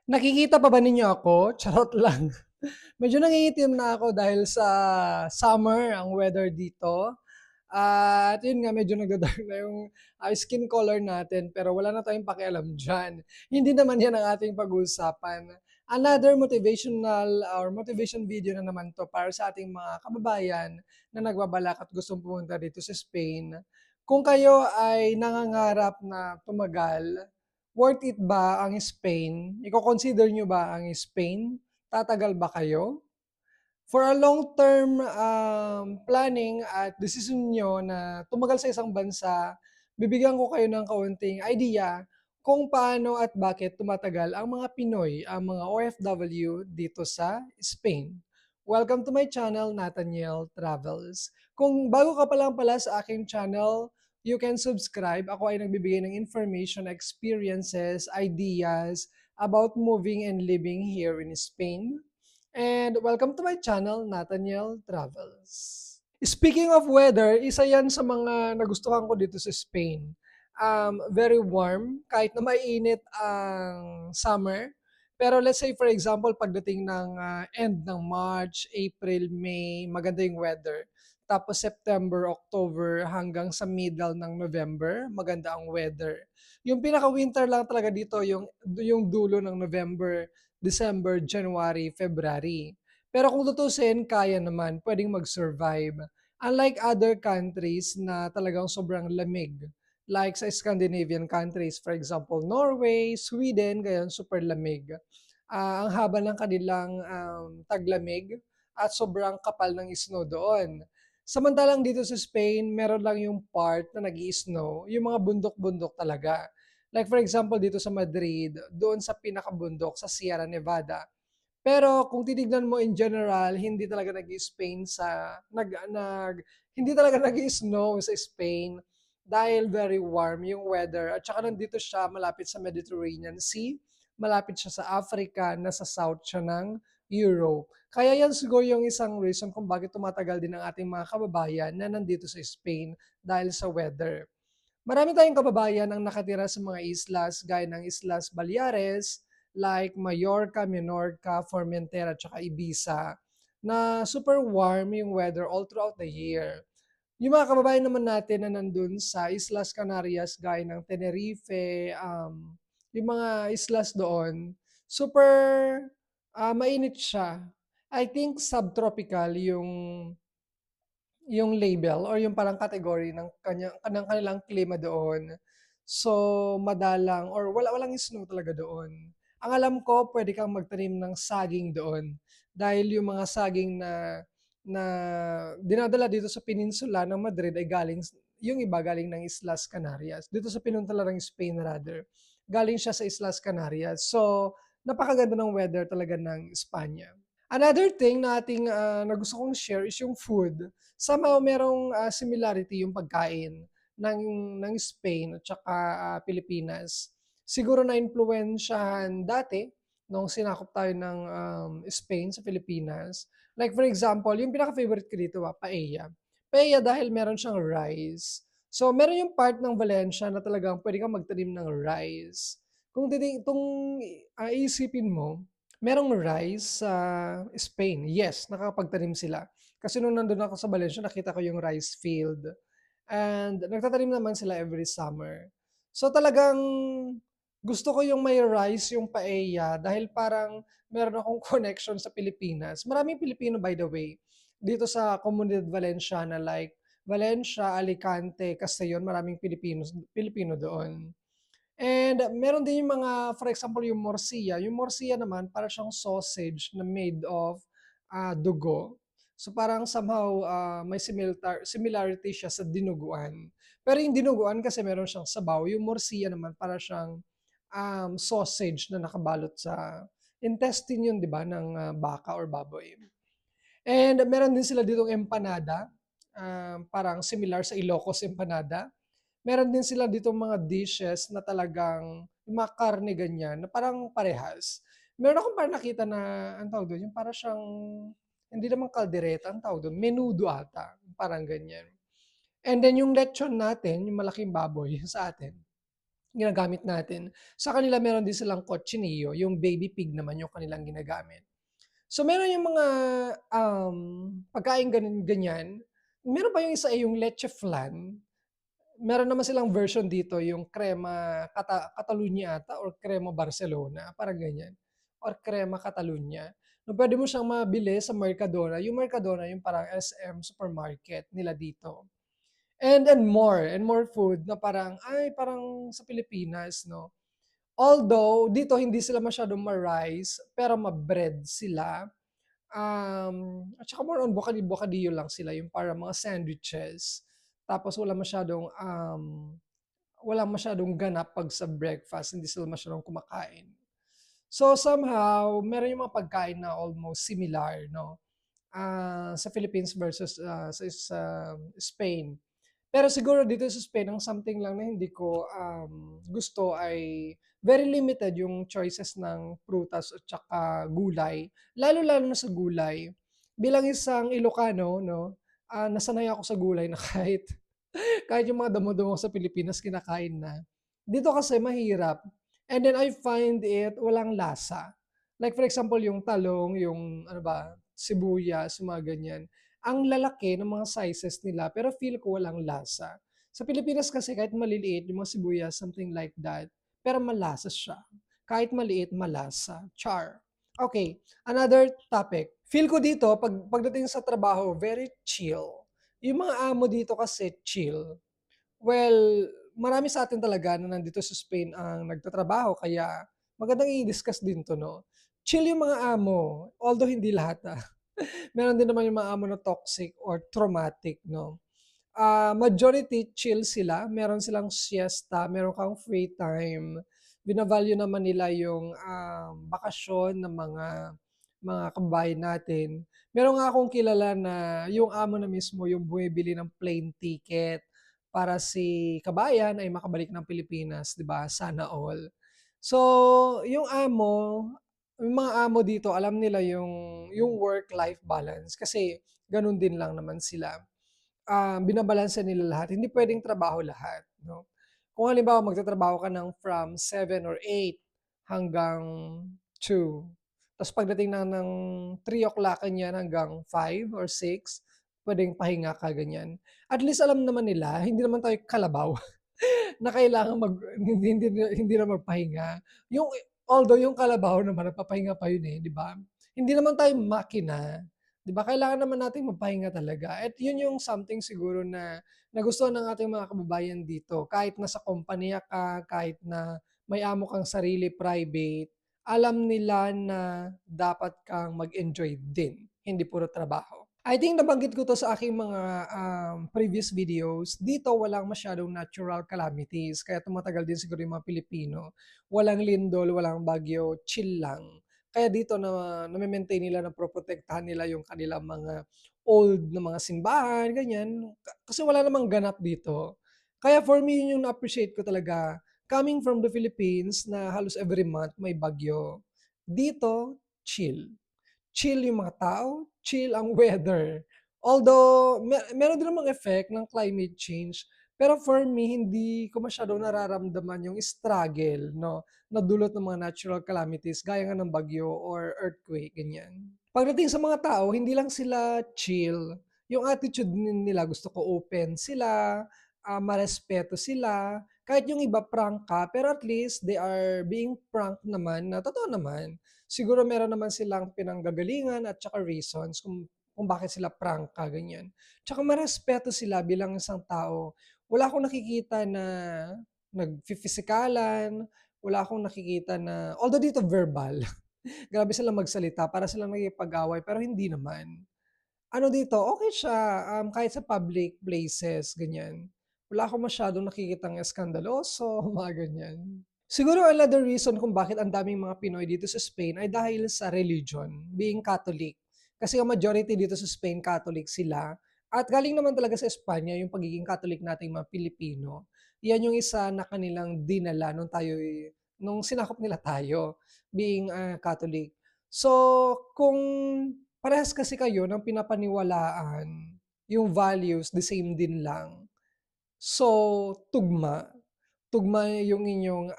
Nakikita pa ba ninyo ako? Charot lang. Medyo nangingitim na ako dahil sa summer ang weather dito. At yun nga medyo nagda-dark na yung, skin color natin pero wala na tayong pakialam diyan. Hindi naman 'yan ang ating pag-uusapan. Another motivational or motivation video na naman 'to para sa ating mga kababayan na nagbabalak at gustong pumunta dito sa Spain. Kung kayo ay nangangarap na tumagal, worth it ba ang Spain? Iko-consider niyo ba ang Spain? Tatagal ba kayo? For a long-term, planning at desisyon niyo na tumagal sa isang bansa, bibigyan ko kayo ng kaunting idea kung paano at bakit tumatagal ang mga Pinoy, ang mga OFW dito sa Spain. Welcome to my channel, Nathaniel Travels. Kung bago ka pa lang pala sa aking channel, you can subscribe. Ako ay nagbibigay ng information, experiences, ideas about moving and living here in Spain. And welcome to my channel, Nathaniel Travels. Speaking of weather, isa yan sa mga nagustuhan ko dito sa Spain. Very warm, kahit na mainit ang summer. Pero let's say for example, pagdating ng end ng March, April, May, maganda yung weather. Tapos September, October, hanggang sa middle ng November, maganda ang weather. Yung pinaka-winter lang talaga dito, yung dulo ng November, December, January, February. Pero kung tutusin, kaya naman, pwedeng mag-survive. Unlike other countries na talagang sobrang lamig. Like sa Scandinavian countries, for example, Norway, Sweden, gayon super lamig. Ang haba ng kanilang taglamig at sobrang kapal ng snow doon. Samantalang dito sa Spain, meron lang yung part na nag snow yung mga bundok-bundok talaga. Like for example, dito sa Madrid, doon sa pinakabundok, sa Sierra Nevada. Pero kung titignan mo in general, hindi talaga nag-Spain sa hindi talaga nag-snow sa Spain dahil very warm yung weather at saka nandito siya malapit sa Mediterranean Sea, malapit siya sa Africa, nasa south siya ng Europe. Kaya yan siguro yung isang reason kung bakit tumatagal din ang ating mga kababayan na nandito sa Spain dahil sa weather. Marami tayong kababayan ang nakatira sa mga islas gaya ng Islas Baleares, like Mallorca, Menorca, Formentera, at Ibiza, na super warm yung weather all throughout the year. Yung mga kababayan naman natin na nandun sa Islas Canarias gaya ng Tenerife, yung mga islas doon, super mainit siya. I think subtropical yung label or yung parang category ng kanilang klima doon. So, madalang or walang snow talaga doon. Ang alam ko, pwede kang magtanim ng saging doon. Dahil yung mga saging na dinadala dito sa peninsula ng Madrid ay yung iba galing ng Islas Canarias. Dito sa peninsula ng Spain rather. Galing siya sa Islas Canarias. So, napakaganda ng weather talaga ng Espanya. Another thing na gusto kong share is yung food. Somehow merong similarity yung pagkain ng Spain at saka Pilipinas. Siguro naimpluwensyahan dati nung sinakop tayo ng Spain sa Pilipinas. Like for example, yung pinaka-favorite ko dito, paella. Paella dahil meron siyang rice. So meron yung part ng Valencia na talagang pwede kang magtanim ng rice. Kung iisipin mo, merong rice sa Spain. Yes, nakakapagtanim sila. Kasi nung nandun ako sa Valencia, nakita ko yung rice field. And nagtatanim naman sila every summer. So talagang gusto ko yung may rice, yung paella, dahil parang meron akong connection sa Pilipinas. Maraming Pilipino, by the way, dito sa Comunidad Valenciana, like Valencia, Alicante, Castellon, maraming Pilipino doon. And meron din yung mga, for example, yung morcilla. Yung morcilla naman, para siyang sausage na made of dugo. So parang somehow may similarity siya sa dinuguan. Pero yung dinuguan kasi meron siyang sabaw. Yung morcilla naman para siyang sausage na nakabalot sa intestine yun, di ba, ng baka or baboy. And meron din sila ditong empanada. Parang similar sa Ilocos empanada. Meron din sila dito mga dishes na talagang yung mga karne ganyan na parang parehas. Meron akong parang nakita na, ang tawag doon, yung parang siyang, hindi naman kaldereta, ang tawag doon, menudo ata, parang ganyan. And then yung lechon natin, yung malaking baboy sa atin, ginagamit natin. Sa kanila meron din silang cochinillo, yung baby pig naman yung kanilang ginagamit. So meron yung mga, pagkaing ganyan. Meron pa yung isa, yung leche flan. Meron naman silang version dito, yung crema Catalunya ata or crema Barcelona, parang ganyan, or crema Catalunya, na puwede mo siyang mabili sa Mercadona. Yung Mercadona yung parang SM supermarket nila dito. And more food na parang, ay parang sa Pilipinas 'no. Although dito hindi sila masyadong ma-rice, pero ma-bread sila. At saka more on bocadillo lang sila, yung parang mga sandwiches. Tapos wala masyadong ganap 'pag sa breakfast, hindi sila masyadong kumakain. So somehow, meron yung mga pagkain na almost similar 'no, sa Philippines versus, sa Spain. Pero siguro dito sa Spain ang something lang na hindi ko, gusto ay very limited yung choices ng prutas at tsaka gulay, lalo-lalo na sa gulay. Bilang isang Ilocano 'no, nasanay ako sa gulay na kahit yung mga damo-damo sa Pilipinas kinakain na. Dito kasi mahirap, and then I find it walang lasa. Like for example yung talong, yung ano ba, sibuyas, yung mga ganyan. Ang lalaki ng mga sizes nila pero feel ko walang lasa. Sa Pilipinas kasi kahit maliliit yung mga sibuyas, something like that, pero malasa siya. Kahit maliit, malasa. Char. Okay, another topic. Feel ko dito, pagdating sa trabaho, very chill. Yung mga amo dito kasi chill. Well, marami sa atin talaga na nandito sa Spain ang nagtatrabaho kaya magandang i-discuss din 'to 'no. Chill yung mga amo, although hindi lahat, Meron din naman yung mga amo na toxic or traumatic 'no. Majority chill sila, meron silang siesta, meron kang free time. Bina-value naman nila yung, bakasyon ng mga kababayan natin. Meron nga akong kilala na yung amo na mismo yung bumibili ng plane ticket para si kabayan ay makabalik ng Pilipinas, 'di ba, sana all. So, yung yung mga amo dito alam nila yung work-life balance kasi gano'n din lang naman sila. Binabalanse nila lahat, hindi puwedeng trabaho lahat 'no. Kung halimbawa magtatrabaho ka ng from 7 or 8 hanggang 2, ta's pagdating ng 3 o'clock ganyan hanggang 5 or 6 puwedeng pahinga ka ganyan. At least alam naman nila hindi naman tayo kalabaw na kailangan hindi na magpahinga. Although yung kalabaw naman nagpapahinga pa yun, 'di ba? Hindi naman tayo makina. 'Di ba, kailangan naman nating magpahinga talaga at 'yun yung something siguro na nagustuhan ng ating mga kababayan dito. Kahit nasa kompanya ka, kahit na may amo kang sarili, private, alam nila na dapat kang mag-enjoy din, hindi puro trabaho. I think nabanggit ko 'to sa aking mga, previous videos. Dito walang masyadong natural calamities kaya tumatagal din siguro yung mga Pilipino. Walang lindol, walang bagyo, chill lang. Kaya dito name-maintain nila, naproprotektahan nila yung kanilang mga old na mga simbahan, ganyan. Kasi wala namang ganap dito. Kaya for me, yun yung na-appreciate ko talaga. Coming from the Philippines na halos every month may bagyo. Dito, chill. Chill yung mga tao, chill ang weather. Although meron din namang effect ng climate change, pero for me hindi ko masyadong nararamdaman yung struggle 'no, na dulot ng mga natural calamities gaya nga ng bagyo or earthquake, ganyan. Pagdating sa mga tao, hindi lang sila chill, yung attitude nila gusto ko open sila, marespeto sila, kahit yung iba prank ka, pero at least they are being pranked naman na totoo naman. Siguro meron naman silang pinanggagalingan at tsaka reasons kung bakit sila prangka, ganyan. Tsaka marespeto sila bilang isang tao. Wala akong nakikita na nagfi-pisikalan, wala akong nakikita na although dito verbal, grabe silang magsalita, para silang nakikipag-away, pero hindi naman. Ano dito, okey siya, kahit sa public places, ganyan. Wala akong masyadong nakikitang eskandaloso, mga ganyan. Siguro another reason kung bakit ang daming mga Pinoy dito sa Spain ay dahil sa religion, being Catholic. Kasi ang majority dito sa Spain, Catholic sila. At galing naman talaga sa Espanya yung pagiging Catholic nating mga Pilipino. Yan yung isa na kanilang dinala nung sinakop nila tayo, being, Catholic. So, kung parehas kasi kayo ng pinapaniwalaan, yung values the same din lang, so tugma. tugma yung inyong,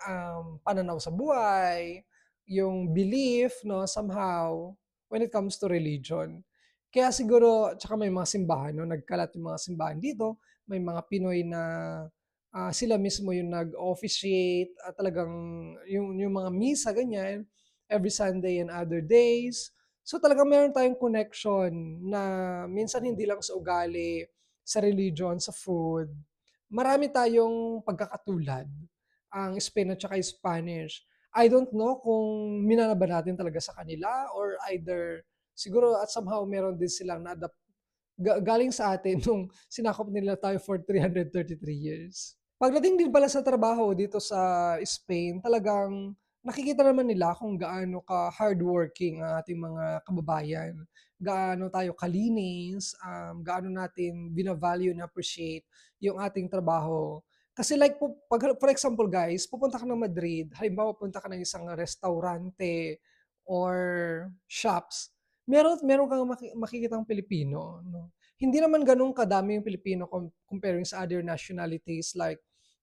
pananaw sa buhay, yung belief 'no, somehow, when it comes to religion. Kaya siguro tsaka may mga simbahan 'no, nagkalat yung mga simbahan dito, may mga Pinoy na, sila mismo yung nag-officiate at talagang yung mga misa ganyan, every Sunday and other days. So, talagang meron tayong connection na minsan hindi lang sa ugali, sa religion, sa food. Marami tayong pagkakatulad, ang Spain at saka Spanish. I don't know kung minana ba natin talaga sa kanila or either siguro at somehow meron din silang na-adapt galing sa atin nung sinakop nila tayo for 333 years. Pagdating din pala sa trabaho dito sa Spain, talagang nakikita naman nila kung gaano ka-hardworking ang ating mga kababayan, gaano tayo kalinis, gaano natin bina-value and appreciate yung ating trabaho. Kasi like po 'pag for example guys, pupunta ka ng Madrid, halimbawa pupunta ka ng isang restaurante or shops, meron meron kang makikitang Pilipino 'no. Hindi naman gano'n kadami yung Pilipino comparing sa other nationalities like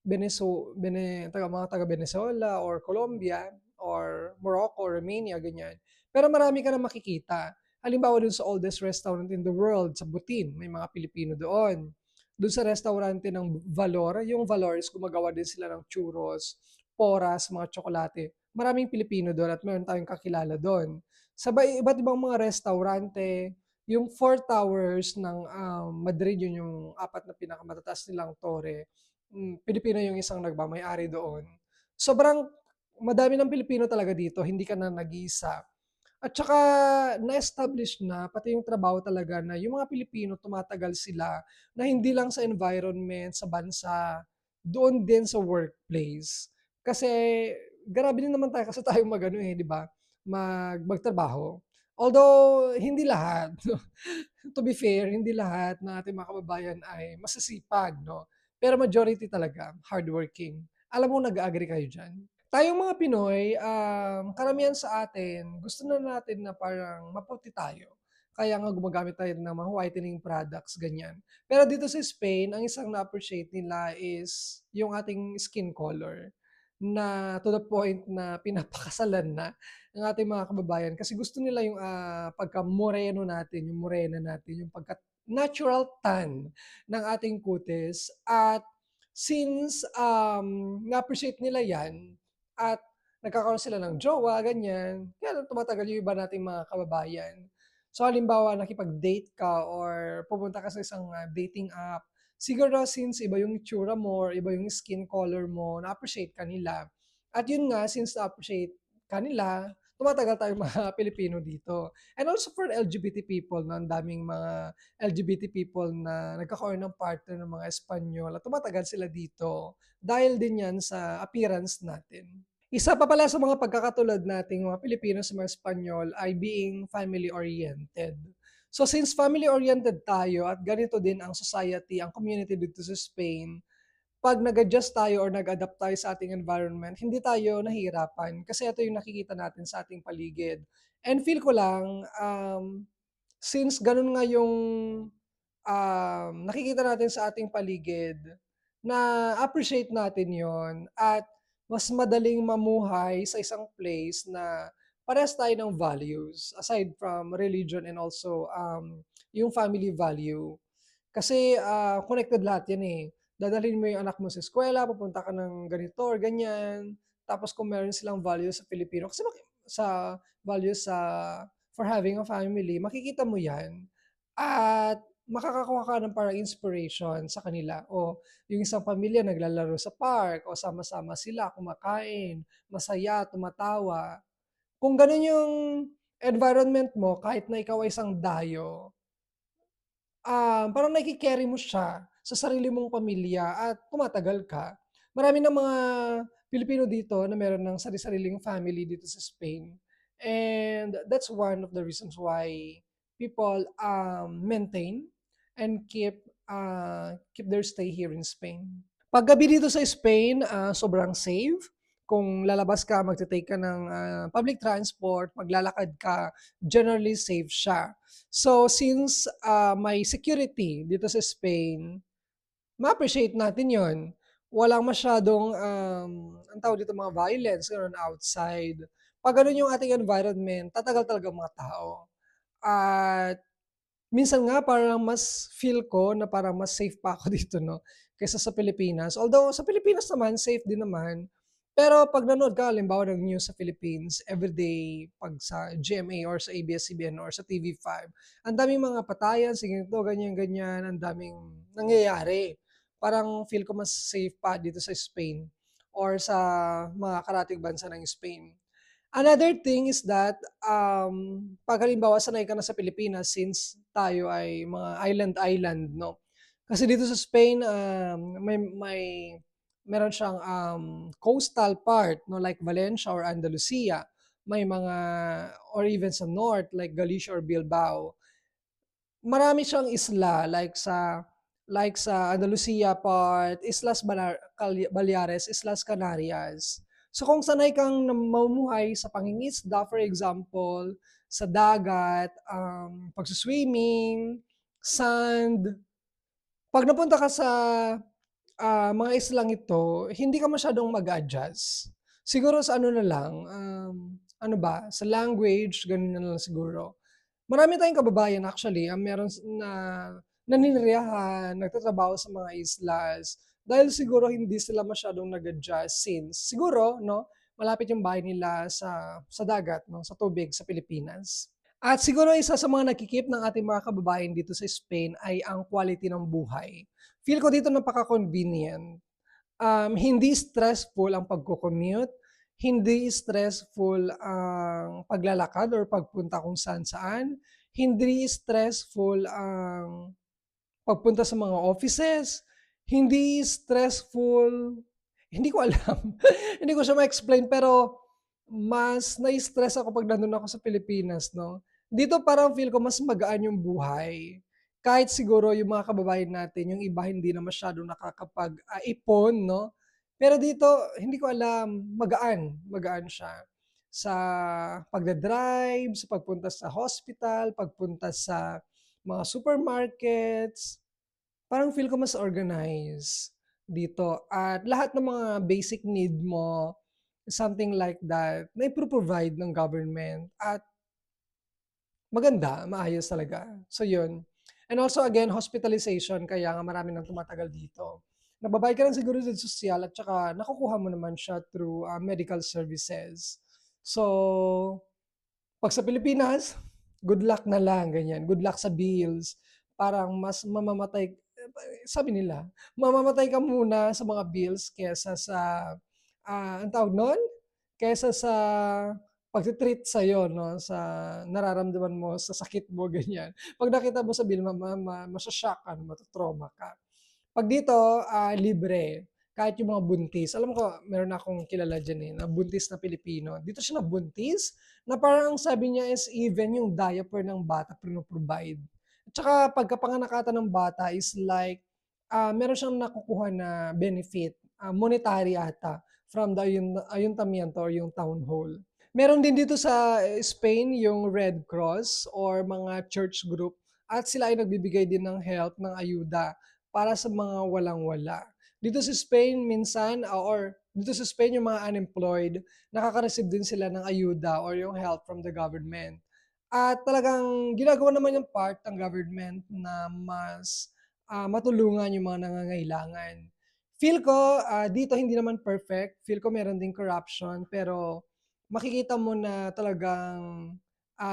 taga Venezuela or Colombia or Morocco, Romania, ganyan. Pero marami ka na makikita. Halimbawa dun sa oldest restaurant in the world, sa Butin, may mga Pilipino doon. Dun sa restaurante ng Valor, yung Valor is gumagawa din sila ng churros, poras, mga tsokolate. Maraming Pilipino doon at meron tayong kakilala doon. Sa iba't ibang mga restaurante, yung Four Towers ng Madrid, yun yung apat na pinakamatatas nilang tore. Pilipino yung isang nagmamay-ari doon. Sobrang madami ng Pilipino talaga dito, hindi ka na nag-iisa. At saka na-establish na pati yung trabaho talaga na yung mga Pilipino tumatagal sila na hindi lang sa environment, sa bansa, doon din sa workplace. Kasi grabe din naman tayo kasi tayong mag-ano, eh, 'di ba, magtrabaho. Although hindi lahat, to be fair, hindi lahat ng ating mga kababayan ay masisipag 'no, pero majority talaga hardworking. Alam mo nag-a-agree kayo diyan? Tayong mga Pinoy, karamihan sa atin gusto na natin na parang maputi tayo. Kaya nga gumagamit tayo ng mga whitening products, ganyan. Pero dito sa Spain, ang isang na-appreciate nila is yung ating skin color na to the point na pinapakasalan na ng ating mga kababayan kasi gusto nila yung, pagka-moreno natin, yung morena natin, yung pagka-natural tan ng ating kutis at since, na-appreciate nila 'yan at nagkakaroon sila ng jowa, ganyan, kaya tumatagal yung iba nating mga kababayan. So halimbawa nakipag-date ka or pumunta ka sa isang, dating app, siguro since iba yung itsura mo or iba yung skin color mo, na-appreciate ka nila. At yun nga, since na-appreciate ka nila, tumatagal tayong mga Pilipino dito. And also for LGBT people 'no, ang daming mga LGBT people na nagkakaroon ng partner ng mga Espanyol at tumatagal sila dito dahil din 'yan sa appearance natin. Isa pa pala sa mga pagkakatulad nating mga Pilipino sa mga Espanyol ay being family-oriented. So since family-oriented tayo at ganito din ang society, ang community dito sa Spain, 'pag nag-adjust tayo or nag-adapt tayo sa ating environment, hindi tayo nahihirapan kasi ito yung nakikita natin sa ating paligid. And feel ko lang, since gano'n nga yung nakikita natin sa ating paligid, na appreciate natin yon at mas madaling mamuhay sa isang place na parehas tayo ng values aside from religion and also yung family value. Kasi connected lahat yan eh. Dadalhin mo yung anak mo sa eskwela, pupunta ka ng ganito or ganyan. Tapos kung meron silang values sa Filipino, kasi sa values sa for having a family, makikita mo yan. At makakakuha ka ng parang inspiration sa kanila. O yung isang pamilya naglalaro sa park, o sama-sama sila, kumakain, masaya, tumatawa. Kung ganun yung environment mo, kahit na ikaw ay isang dayo, parang naiki-carry mo siya sa sarili mong pamilya at tumatagal ka. Marami ng mga Pilipino dito na meron ng sari-sariling family dito sa Spain. And that's one of the reasons why people maintain and keep their stay here in Spain. Paggabi dito sa Spain, sobrang safe. Kung lalabas ka, magte-take ka ng public transport, maglalakad ka, generally safe siya. So since may security dito sa Spain, ma-appreciate natin 'yon. walang masyadong, anong tawag dito, mga violence gano'n outside. 'Pag gano'n yung ating environment, tatagal talaga ang mga tao. At minsan nga parang mas feel ko na parang mas safe pa ako dito 'no, kaysa sa Pilipinas. Although sa Pilipinas naman safe din naman, pero 'pag nanood ka halimbawa ng news sa Philippines, everyday 'pag sa GMA or sa ABS-CBN or sa TV5, ang daming mga patayan, sa ganito, ganyan-ganyan, ang daming nangyayari. Parang feel ko mas safe pa dito sa Spain or sa mga karatig bansa ng Spain. Another thing is that, 'pag halimbawa sanay ka na sa Pilipinas since tayo ay mga island-island 'no. Kasi dito sa Spain, meron siyang, coastal part 'no, like Valencia or Andalusia. May mga or even sa north like Galicia or Bilbao. Marami siyang isla like sa Andalusia part, Islas Baleares, Islas Canarias. So kung sanay kang mamumuhay sa pangingisda, for example, sa dagat, pagsu-swimming, sand, 'pag napunta ka sa mga islang ito, hindi ka masyadong mag-a-adjust. Siguro sa ano na lang, ano ba, sa language, gano'n na lang siguro. Marami tayong kababayan actually ang meron na naninirahan, nagtatrabaho sa mga islas. Dahil siguro hindi sila masyadong nag-adjust since siguro 'no, malapit yung bahay nila sa dagat 'no, sa tubig sa Pilipinas. At siguro isa sa mga nagki ng ating mga kababayan dito sa Spain ay ang quality ng buhay. Feel ko dito napaka-convenient. Hindi stressful ang pagko-commute, hindi stressful ang paglalakad or pagpunta kung saan-saan, hindi stressful ang pagpunta sa mga offices, hindi stressful, hindi ko alam. Hindi ko siya ma-explain pero mas nai-stress ako 'pag nandun ako sa Pilipinas 'no. Dito parang feel ko mas magaan yung buhay. Kahit siguro yung mga kababayan natin, yung iba hindi na masyadong ipon 'no. Pero dito hindi ko alam, magaan, magaan siya. Sa pagda-drive, sa pagpunta sa hospital, pagpunta sa mga supermarkets, parang feel ko mas organized dito at lahat ng mga basic need mo, something like that, naipro-provide ng government at maganda, maayos talaga. So yun. And also again, hospitalization kaya nga marami nang tumatagal dito. Nagbabayad ka ng seguridad sosyal at saka nakukuha mo naman siya through, medical services. So 'pag sa Pilipinas, good luck na lang, ganyan. Good luck sa bills. Parang mas mamamatay sabi nila, mamamatay ka muna sa mga bills kaysa sa, anong tawag nun? Kaysa sa pagte-treat sa'yo 'no, sa nararamdaman mo, sa sakit mo, ganyan. 'Pag nakita mo sa bill ma ma ma masho-shock ka, matu-trauma ka. 'Pag dito, libre, kahit yung mga buntis. Alam ko meron akong kilala diyan, na buntis na Pilipino. Dito siya nabuntis, na parang ang sabi niya is even yung diaper ng bata pino-provide. At saka pagkapanganak ata ng bata is like, meron siyang nakukuha na benefit, monetary ata from the ayuntamiento or yung town hall. Meron din dito sa Spain yung Red Cross or mga church group at sila ay nagbibigay din ng help, ng ayuda para sa mga walang-wala. Dito sa Spain minsan, or dito sa Spain yung mga unemployed, nakaka-receive din sila ng ayuda or yung help from the government. At talagang ginagawa naman yung part ng government na mas, matulungan yung mga nangangailangan. Feel ko, dito hindi naman perfect, feel ko meron ding corruption, pero makikita mo na talagang,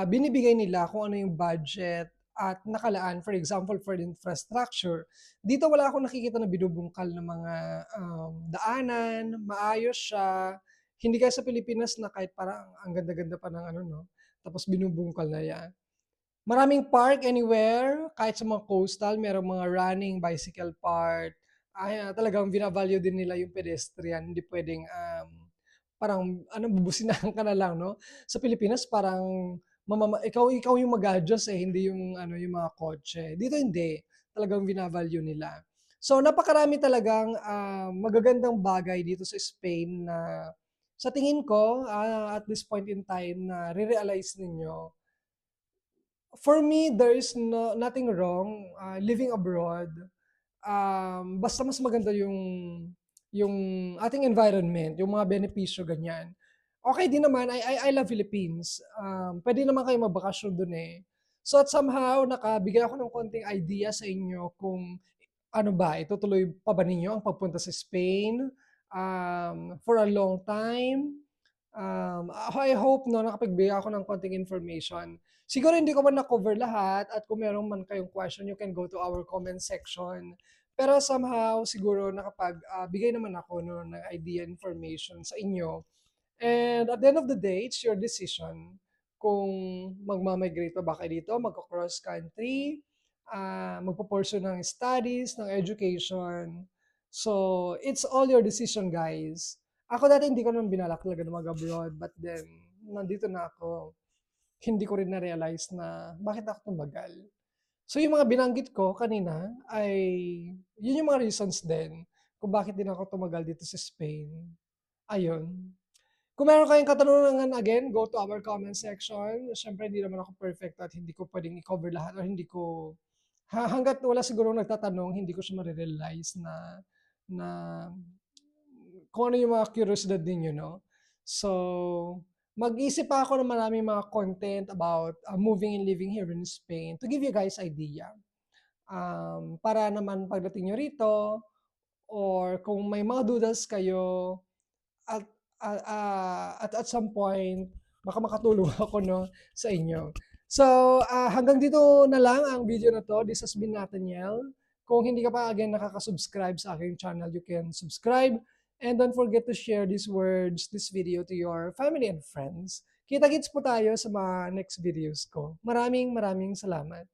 binibigay nila kung ano yung budget at nakalaan, for example, for infrastructure. Dito wala akong nakikita na binubungkal na mga, daanan, maayos siya. Hindi gaya sa Pilipinas na kahit parang ang ganda-ganda pa ng ano 'no, tapos binubungkal na 'yan. Maraming park anywhere, kahit sa mga coastal merong mga running, bicycle park. Talagang vina-value din nila yung pedestrian, hindi puwedeng, parang ano, bubusinahan ka na lang 'no. Sa Pilipinas parang ikaw ikaw yung mag-a-adjust, hindi yung ano, yung mga kotse. Dito hindi, talagang vina-value nila. So, napakarami talagang, magagandang bagay dito sa Spain na sa tingin ko, at this point in time na realize ninyo. For me, there is nothing wrong, living abroad. Basta mas maganda yung ating environment, yung mga benepisyo, ganyan. Okay din naman, I love Philippines. Puwede naman kayong magbakasyon dun, eh. So at somehow nakabigay ako ng konting idea sa inyo kung ano ba, itutuloy pa ba ninyo ang pagpunta sa Spain, for a long time? I hope 'no, nakapagbigay ako ng konting information. Siguro hindi ko man na-cover lahat at kung meron man kayong question, you can go to our comment section. Pero somehow siguro bigay naman ako 'no, ng idea, information sa inyo. And at the end of the day, it's your decision kung magma-migrate pa ba kayo dito, magko-cross country, magpu-pursue ng studies, ng education. So, it's all your decision, guys. Ako dati hindi ko naman binalak talaga na mag-abroad, but then nandito na ako, hindi ko rin na-realize na bakit ako tumagal. So, yung mga binanggit ko kanina ay yun yung mga reasons din kung bakit din ako tumagal dito sa Spain. Ayun. Kung meron kayong katanungan, again, go to our comment section. Siyempre hindi naman ako perfect at hindi ko puwedeng i-cover lahat or hindi ko hangga't wala sigurong nagtatanong, hindi ko siya mare-realize na kung ano yung mga kuryosidad ninyo, 'no? So, mag-iisip pa ako ng maraming mga content about, moving and living here in Spain to give you guys idea. Para naman pagdating niyo rito or kung may mga doodles kayo at at some point baka makatulong ako 'no, sa inyo. So, hanggang dito na lang ang video na 'to. This has been Nathaniel. Kung hindi ka pa again nakaka-subscribe sa aking channel, you can subscribe and don't forget to share these words, this video to your family and friends. Kita-kits po tayo sa mga next videos ko. Maraming maraming salamat.